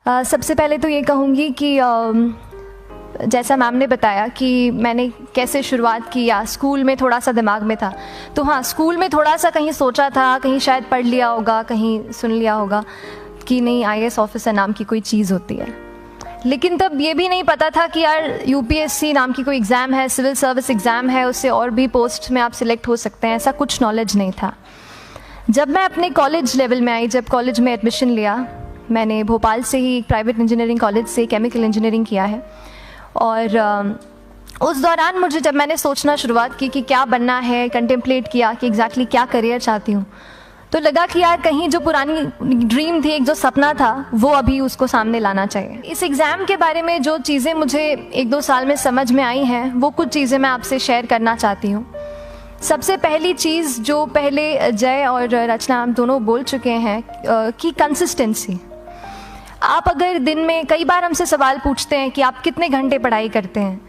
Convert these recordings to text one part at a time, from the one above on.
सबसे पहले तो ये कहूँगी कि जैसा मैम ने बताया कि मैंने कैसे शुरुआत की, या स्कूल में थोड़ा सा दिमाग में था, तो हाँ, स्कूल में थोड़ा सा कहीं सोचा था, कहीं शायद पढ़ लिया होगा, कहीं सुन लिया होगा कि नहीं IAS ऑफिसर नाम की कोई चीज़ होती है। लेकिन तब ये भी नहीं पता था कि यार UPSC नाम की कोई एग्ज़ाम है, सिविल सर्विस एग्ज़ाम है, उससे और भी पोस्ट में आप सिलेक्ट हो सकते हैं, ऐसा कुछ नॉलेज नहीं था। जब मैं अपने कॉलेज लेवल में आई, जब कॉलेज में एडमिशन लिया, मैंने भोपाल से ही प्राइवेट इंजीनियरिंग कॉलेज से केमिकल इंजीनियरिंग किया है, और उस दौरान मुझे जब मैंने सोचना शुरुआत की कि क्या बनना है, कंटेम्पलेट किया कि एग्जैक्टली क्या करियर चाहती हूँ, तो लगा कि यार कहीं जो पुरानी ड्रीम थी, एक जो सपना था, वो अभी उसको सामने लाना चाहिए। इस एग्ज़ाम के बारे में जो चीज़ें मुझे 1-2 साल में समझ में आई हैं, वो कुछ चीज़ें मैं आपसे शेयर करना चाहती हूँ। सबसे पहली चीज़ जो पहले जय और रचना हम दोनों बोल चुके हैं कि कंसिस्टेंसी। आप अगर दिन में, कई बार हमसे सवाल पूछते हैं कि आप कितने घंटे पढ़ाई करते हैं,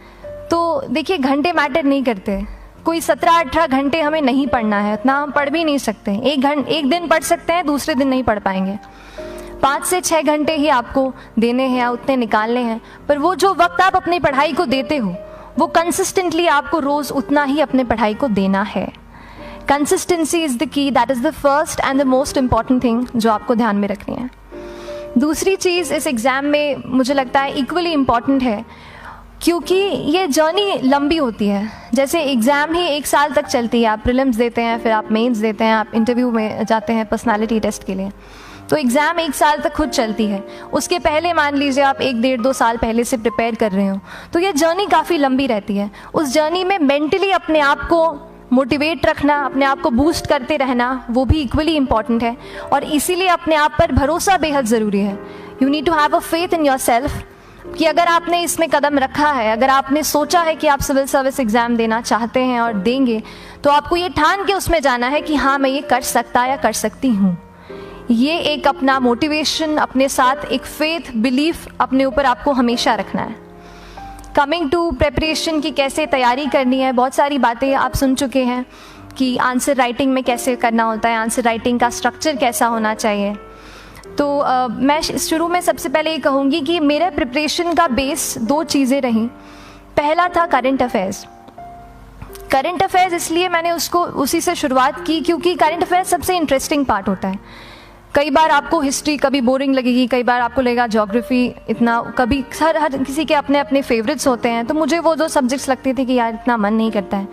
तो देखिए घंटे मैटर नहीं करते। कोई 17-18 घंटे हमें नहीं पढ़ना है, उतना हम पढ़ भी नहीं सकते। एक दिन पढ़ सकते हैं, दूसरे दिन नहीं पढ़ पाएंगे। 5 से 6 घंटे ही आपको देने हैं या उतने निकालने हैं, पर वो जो वक्त आप अपनी पढ़ाई को देते हो, वो कंसिस्टेंटली आपको रोज़ उतना ही अपने पढ़ाई को देना है। Consistency is the key, that is the first and the most important thing जो आपको ध्यान में रखनी है। दूसरी चीज़ इस एग्ज़ाम में मुझे लगता है इक्वली इम्पॉर्टेंट है, क्योंकि ये जर्नी लंबी होती है। जैसे एग्ज़ाम ही 1 साल तक चलती है, आप प्रीलिम्स देते हैं, फिर आप मेंस देते हैं, आप इंटरव्यू में जाते हैं पर्सनालिटी टेस्ट के लिए, तो एग्ज़ाम 1 साल तक खुद चलती है। उसके पहले मान लीजिए आप 1-1.5-2 साल पहले से प्रिपेयर कर रहे हो, तो ये जर्नी काफ़ी लंबी रहती है। उस जर्नी में मेंटली अपने आप को मोटिवेट रखना, अपने आप को बूस्ट करते रहना, वो भी इक्वली इम्पॉर्टेंट है, और इसीलिए अपने आप पर भरोसा बेहद ज़रूरी है। You need to have a faith in yourself कि अगर आपने इसमें कदम रखा है, अगर आपने सोचा है कि आप सिविल सर्विस एग्ज़ाम देना चाहते हैं और देंगे, तो आपको ये ठान के उसमें जाना है कि हाँ, मैं ये कर सकता या कर सकती हूँ। ये एक अपना मोटिवेशन, अपने साथ एक फेथ, बिलीफ अपने ऊपर आपको हमेशा रखना है। कमिंग टू प्रेपरेशन की कैसे तैयारी करनी है, बहुत सारी बातें आप सुन चुके हैं कि आंसर राइटिंग में कैसे करना होता है, आंसर राइटिंग का स्ट्रक्चर कैसा होना चाहिए। तो मैं शुरू में सबसे पहले ये कहूँगी कि मेरे प्रिपरेशन का बेस 2 चीज़ें रहीं। पहला था करंट अफेयर्स। करंट अफेयर्स इसलिए मैंने उसको उसी से शुरुआत की क्योंकि करंट अफेयर्स सबसे इंटरेस्टिंग पार्ट होता है। कई बार आपको हिस्ट्री कभी बोरिंग लगेगी, कई बार आपको लगेगा ज्योग्राफी इतना, कभी हर किसी के अपने अपने फेवरेट्स होते हैं। तो मुझे वो जो सब्जेक्ट्स लगते थे कि यार इतना मन नहीं करता है,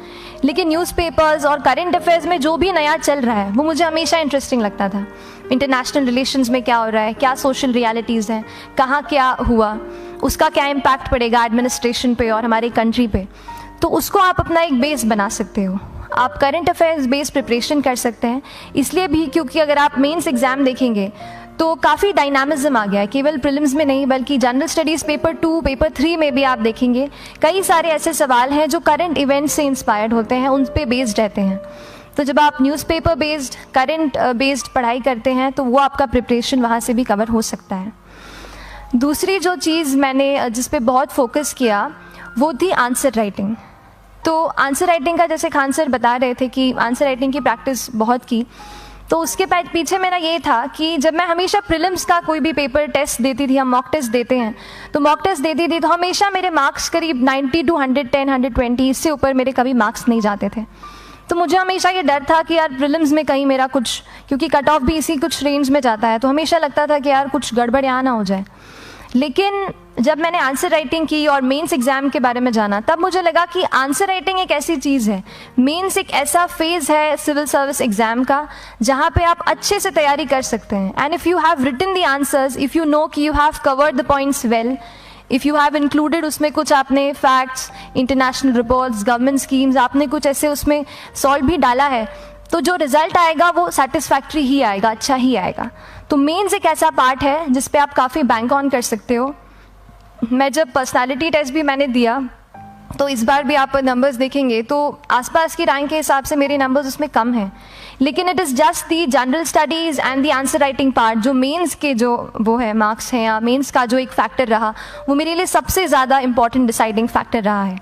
लेकिन न्यूज़पेपर्स और करंट अफेयर्स में जो भी नया चल रहा है वो मुझे हमेशा इंटरेस्टिंग लगता था। इंटरनेशनल रिलेशंस में क्या हो रहा है, क्या सोशल रियलिटीज़ हैं, कहाँ क्या हुआ, उसका क्या इम्पैक्ट पड़ेगा एडमिनिस्ट्रेशन पे और हमारी कंट्री पे, तो उसको आप अपना एक बेस बना सकते हो। आप करंट अफेयर्स बेस्ड प्रिपरेशन कर सकते हैं, इसलिए भी क्योंकि अगर आप मेंस एग्ज़ाम देखेंगे तो काफ़ी डायनामिज्म आ गया है, केवल प्रीलिम्स में नहीं बल्कि जनरल स्टडीज़ पेपर 2, पेपर 3 में भी आप देखेंगे कई सारे ऐसे सवाल हैं जो करंट इवेंट्स से इंस्पायर्ड होते हैं, उन पे बेस्ड रहते हैं। तो जब आप न्यूज़पेपर बेस्ड, करंट बेस्ड पढ़ाई करते हैं तो वो आपका प्रिपरेशन वहाँ से भी कवर हो सकता है। दूसरी जो चीज़ मैंने जिस पे बहुत फोकस किया वो थी आंसर राइटिंग। तो आंसर राइटिंग का, जैसे खान सर बता रहे थे कि आंसर राइटिंग की प्रैक्टिस बहुत की, तो उसके पीछे मेरा ये था कि जब मैं हमेशा प्रीलिम्स का कोई भी पेपर टेस्ट देती थी, हम मॉक टेस्ट देते हैं, तो मॉक टेस्ट देती थी तो हमेशा मेरे मार्क्स करीब 90 to 110, 120, इससे ऊपर मेरे कभी मार्क्स नहीं जाते थे। तो मुझे हमेशा ये डर था कि यार प्रीलिम्स में कहीं मेरा कुछ, क्योंकि कट ऑफ भी इसी कुछ रेंज में जाता है, तो हमेशा लगता था कि यार कुछ गड़बड़ यहाँ ना हो जाए। लेकिन जब मैंने आंसर राइटिंग की और मेंस एग्ज़ाम के बारे में जाना, तब मुझे लगा कि आंसर राइटिंग एक ऐसी चीज़ है, मेंस एक ऐसा फेज़ है सिविल सर्विस एग्ज़ाम का जहाँ पे आप अच्छे से तैयारी कर सकते हैं। And if you have written the answers, if you know कि you have covered the points well, if you have included उसमें कुछ आपने facts, international reports, government schemes, आपने कुछ ऐसे उसमें सॉल्व भी डाला है, तो जो रिज़ल्ट आएगा वो सेटिस्फैक्ट्री ही आएगा, अच्छा ही आएगा। तो मेंस एक ऐसा पार्ट है जिस पे आप काफ़ी बैंक ऑन कर सकते हो। मैं जब पर्सनालिटी टेस्ट भी मैंने दिया, तो इस बार भी आप नंबर्स देखेंगे तो आसपास की रैंक के हिसाब से मेरे नंबर्स उसमें कम हैं, लेकिन it is just the general studies and the answer writing part, जो मेंस के जो वो है मार्क्स हैं या मेंस का जो एक फैक्टर रहा, वो मेरे लिए सबसे ज़्यादा इंपॉर्टेंट डिसाइडिंग फैक्टर रहा है।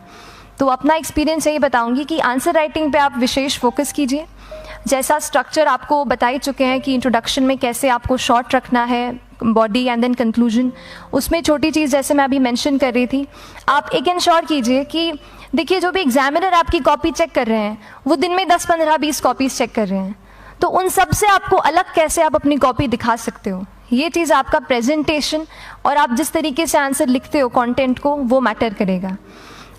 तो अपना एक्सपीरियंस यही बताऊंगी कि आंसर राइटिंग पे आप विशेष फोकस कीजिए। जैसा स्ट्रक्चर आपको बता ही चुके हैं कि इंट्रोडक्शन में कैसे आपको शॉर्ट रखना है, बॉडी एंड देन कंक्लूजन। उसमें छोटी चीज़ जैसे मैं अभी मेंशन कर रही थी, आप एक इंश्योर कीजिए कि देखिए जो भी एग्जामिनर आपकी कॉपी चेक कर रहे हैं वो दिन में 10, 15, 20 कॉपीज़ चेक कर रहे हैं, तो उन सब से आपको अलग कैसे आप अपनी कॉपी दिखा सकते हो, ये चीज़ आपका प्रेजेंटेशन और आप जिस तरीके से आंसर लिखते हो कंटेंट को, वो मैटर करेगा।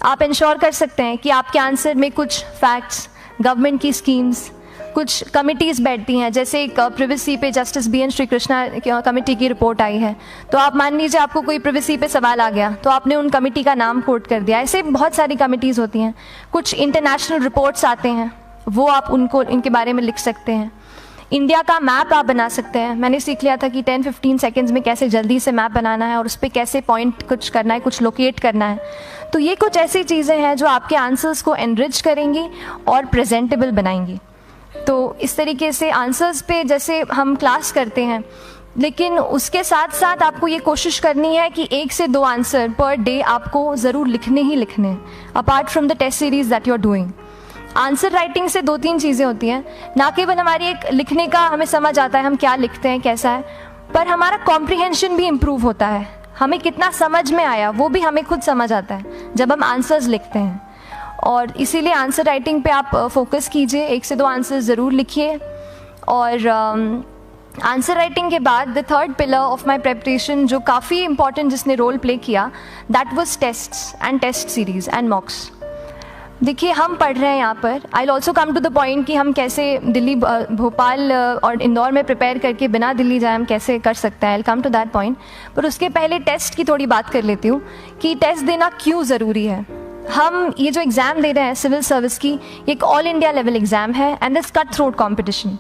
आप इंश्योर कर सकते हैं कि आपके आंसर में कुछ फैक्ट्स, गवर्नमेंट की स्कीम्स, कुछ कमिटीज़ बैठती हैं, जैसे एक प्रिवेसी पे justice BN Shri Krishna committee की रिपोर्ट आई है, तो आप मान लीजिए आपको कोई प्रिवेसी पे सवाल आ गया तो आपने उन कमेटी का नाम कोट कर दिया। ऐसे बहुत सारी कमिटीज़ होती हैं। कुछ इंटरनेशनल रिपोर्ट्स आते हैं, वो आप उनको इनके बारे में लिख सकते हैं। इंडिया का मैप आप बना सकते हैं। मैंने सीख लिया था कि 10-15 सेकेंड्स में कैसे जल्दी से मैप बनाना है और उस पर कैसे पॉइंट कुछ करना है, कुछ लोकेट करना है। तो ये कुछ ऐसी चीज़ें हैं जो आपके आंसर्स को एनरिच करेंगी और प्रेजेंटेबल बनाएंगी। तो इस तरीके से आंसर्स पे जैसे हम क्लास करते हैं, लेकिन उसके साथ साथ आपको ये कोशिश करनी है कि 1 से 2 आंसर पर डे आपको ज़रूर लिखने ही लिखने हैं, apart from the test series that you are doing. Answer writing से 2-3 चीज़ें होती हैं, ना केवल हमारी एक लिखने का हमें समझ आता है हम क्या लिखते हैं कैसा है, पर हमारा कॉम्प्रिहेंशन भी इम्प्रूव होता है। हमें कितना समझ में आया वो भी हमें खुद समझ आता है जब हम आंसर्स लिखते हैं। और इसीलिए आंसर राइटिंग पे आप फोकस कीजिए, 1 से 2 आंसर ज़रूर लिखिए। और आंसर राइटिंग के बाद the third pillar of my preparation जो काफ़ी इंपॉर्टेंट जिसने रोल प्ले किया, that was tests and test series and mocks. देखिए हम पढ़ रहे हैं यहाँ पर, I will also come to the point कि हम कैसे दिल्ली, भोपाल और इंदौर में प्रिपेयर करके बिना दिल्ली जाए हम कैसे कर सकते हैं, I will come to that point. पर उसके पहले टेस्ट की थोड़ी बात कर लेती हूँ कि टेस्ट देना क्यों ज़रूरी है। हम ये जो एग्ज़ाम दे रहे हैं सिविल सर्विस की, ये एक ऑल इंडिया लेवल एग्ज़ाम है and this cut throat competition.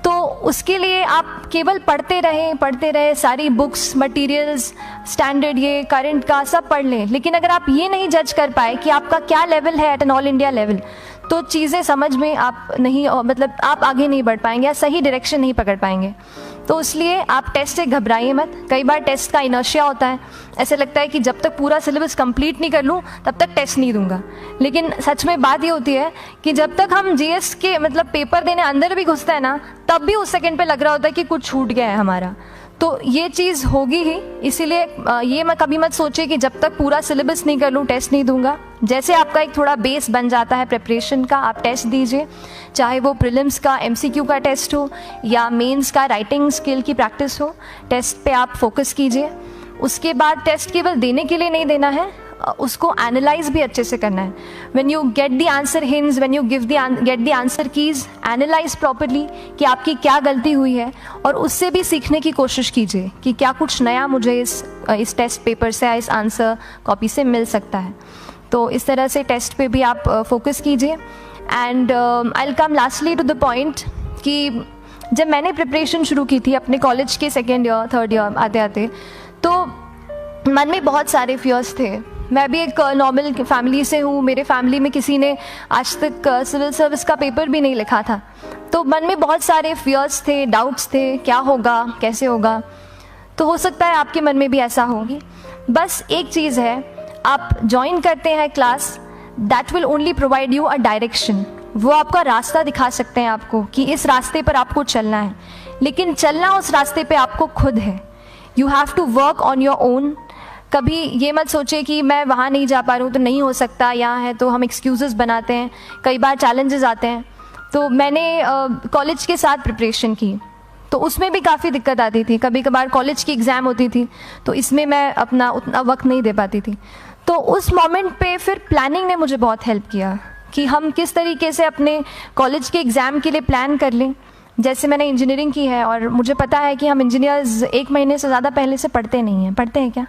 तो उसके लिए आप केवल पढ़ते रहें, सारी बुक्स, मटेरियल्स, स्टैंडर्ड, ये करंट का सब पढ़ लें, लेकिन अगर आप ये नहीं जज कर पाए कि आपका क्या लेवल है at an all India level, तो चीज़ें समझ में आप नहीं, मतलब आप आगे नहीं बढ़ पाएंगे या सही डायरेक्शन नहीं पकड़ पाएंगे। तो इसलिए आप टेस्ट से घबराइए मत। कई बार टेस्ट का इनर्शिया होता है, ऐसे लगता है कि जब तक पूरा सिलेबस कंप्लीट नहीं कर लूँ तब तक टेस्ट नहीं दूंगा, लेकिन सच में बात ये होती है कि जब तक हम GS के मतलब पेपर देने अंदर भी घुसते हैं ना, तब भी उस सेकंड पे लग रहा होता है कि कुछ छूट गया है हमारा। तो ये चीज़ होगी ही, इसीलिए ये मैं कभी मत सोचिए कि जब तक पूरा सिलेबस नहीं कर लूँ टेस्ट नहीं दूंगा। जैसे आपका एक थोड़ा बेस बन जाता है प्रिपरेशन का, आप टेस्ट दीजिए, चाहे वो प्रीलिम्स का MCQ का टेस्ट हो या मेंस का राइटिंग स्किल की प्रैक्टिस हो, टेस्ट पे आप फोकस कीजिए। उसके बाद टेस्ट केवल देने के लिए नहीं देना है, उसको एनालाइज भी अच्छे से करना है। When you get the answer hints, when you get the answer keys, analyse properly कि आपकी क्या गलती हुई है और उससे भी सीखने की कोशिश कीजिए कि क्या कुछ नया मुझे इस टेस्ट पेपर से या इस आंसर कॉपी से मिल सकता है। तो इस तरह से टेस्ट पे भी आप फोकस कीजिए। And I will come lastly to the point कि जब मैंने प्रिपरेशन शुरू की थी अपने कॉलेज के 2nd ईयर 3rd ईयर आते आते, तो मन में बहुत सारे फियर्स थे। मैं भी एक नॉर्मल फैमिली से हूँ, मेरे फैमिली में किसी ने आज तक सिविल सर्विस का पेपर भी नहीं लिखा था, तो मन में बहुत सारे फियर्स थे, डाउट्स थे, क्या होगा, कैसे होगा। तो हो सकता है आपके मन में भी ऐसा होगी। बस एक चीज़ है, आप ज्वाइन करते हैं class, that will only provide you a direction. वो आपका रास्ता दिखा सकते हैं आपको कि इस रास्ते पर आपको चलना है, लेकिन चलना उस रास्ते पे आपको खुद है। You have to work on your own. कभी ये मत सोचे कि मैं वहाँ नहीं जा पा रहा हूँ तो नहीं हो सकता, यहाँ है, तो हम एक्सक्यूज़ेस बनाते हैं। कई बार चैलेंजेस आते हैं। तो मैंने कॉलेज के साथ प्रिपरेशन की, तो उसमें भी काफ़ी दिक्कत आती थी। कभी कभार कॉलेज की एग्ज़ाम होती थी तो इसमें मैं अपना उतना वक्त नहीं दे पाती थी। तो उस मोमेंट पे फिर प्लानिंग ने मुझे बहुत हेल्प किया कि हम किस तरीके से अपने कॉलेज के एग्ज़ाम के लिए प्लान कर लें। जैसे मैंने इंजीनियरिंग की है और मुझे पता है कि हम इंजीनियर्स 1 महीने से ज़्यादा पहले से पढ़ते नहीं हैं। पढ़ते हैं क्या?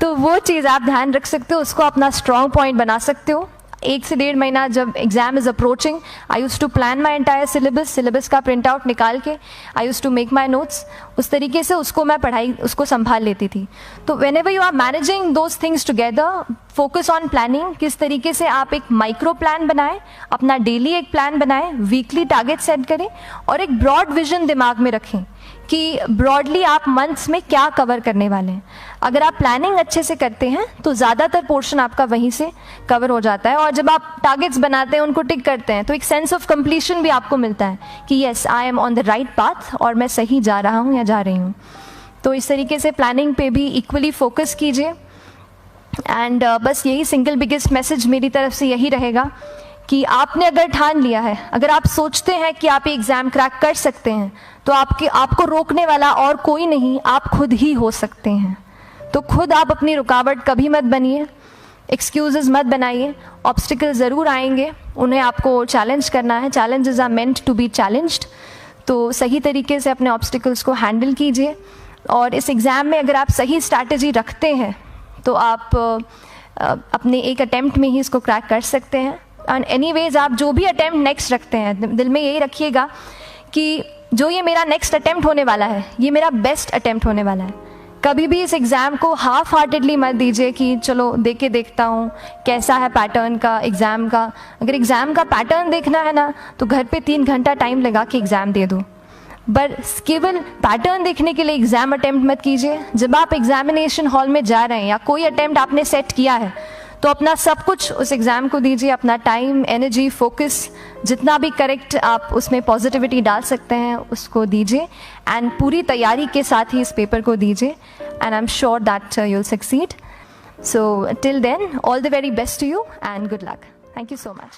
तो वो चीज़ आप ध्यान रख सकते हो, उसको अपना स्ट्रॉन्ग पॉइंट बना सकते हो। 1 से 1.5 महीना जब exam is approaching, I use to plan my entire syllabus का प्रिंट आउट निकाल के I use to make my notes. उस तरीके से उसको मैं उसको संभाल लेती थी। तो whenever you are managing those things together, focus on planning. किस तरीके से आप एक माइक्रो प्लान बनाएं, अपना डेली एक प्लान बनाएं, वीकली टारगेट सेट करें और एक ब्रॉड विजन दिमाग में रखें कि ब्रॉडली आप मंथ्स में क्या कवर करने वाले हैं। अगर आप प्लानिंग अच्छे से करते हैं तो ज़्यादातर पोर्शन आपका वहीं से कवर हो जाता है, और जब आप टारगेट्स बनाते हैं, उनको टिक करते हैं, तो एक सेंस ऑफ कंप्लीशन भी आपको मिलता है कि yes I am on the right path और मैं सही जा रहा हूँ या जा रही हूँ। तो इस तरीके से प्लानिंग पे भी इक्वली फोकस कीजिए। एंड बस यही सिंगल बिगेस्ट मैसेज मेरी तरफ से यही रहेगा कि आपने अगर ठान लिया है, अगर आप सोचते हैं कि आप ये एग्ज़ाम क्रैक कर सकते हैं, तो आपको रोकने वाला और कोई नहीं, आप खुद ही हो सकते हैं। तो खुद आप अपनी रुकावट कभी मत बनिए, एक्सक्यूज़ेस मत बनाइए। ऑब्स्टिकल ज़रूर आएंगे, उन्हें आपको चैलेंज करना है। Challenges are meant to be challenged. तो सही तरीके से अपने ऑब्स्टिकल्स को हैंडल कीजिए, और इस एग्ज़ाम में अगर आप सही स्ट्रैटेजी रखते हैं तो आप अपने एक अटैम्प्ट में ही इसको क्रैक कर सकते हैं। एंड एनीवेज आप जो भी अटैम्प्ट नेक्स्ट रखते हैं, दिल में यही रखिएगा कि जो ये मेरा नेक्स्ट अटैम्प्ट होने वाला है, ये मेरा बेस्ट अटैम्प्ट होने वाला है। कभी भी इस एग्ज़ाम को हाफ हार्टेडली मत दीजिए कि चलो दे के देखता हूँ कैसा है पैटर्न का एग्ज़ाम का। अगर एग्ज़ाम का पैटर्न देखना है ना, तो घर पे 3 घंटा टाइम लगा के एग्ज़ाम दे दो, बस केवल पैटर्न देखने के लिए एग्ज़ाम अटैम्प्ट मत कीजिए। जब आप एग्जामिनेशन हॉल में जा रहे हैं या कोई अटैम्प्ट आपने सेट किया है, तो अपना सब कुछ उस एग्ज़ाम को दीजिए, अपना टाइम, एनर्जी, फोकस, जितना भी करेक्ट आप उसमें पॉजिटिविटी डाल सकते हैं उसको दीजिए, एंड पूरी तैयारी के साथ ही इस पेपर को दीजिए, and I am sure that you will succeed. So till then, all the very best to you and good luck. Thank you so much.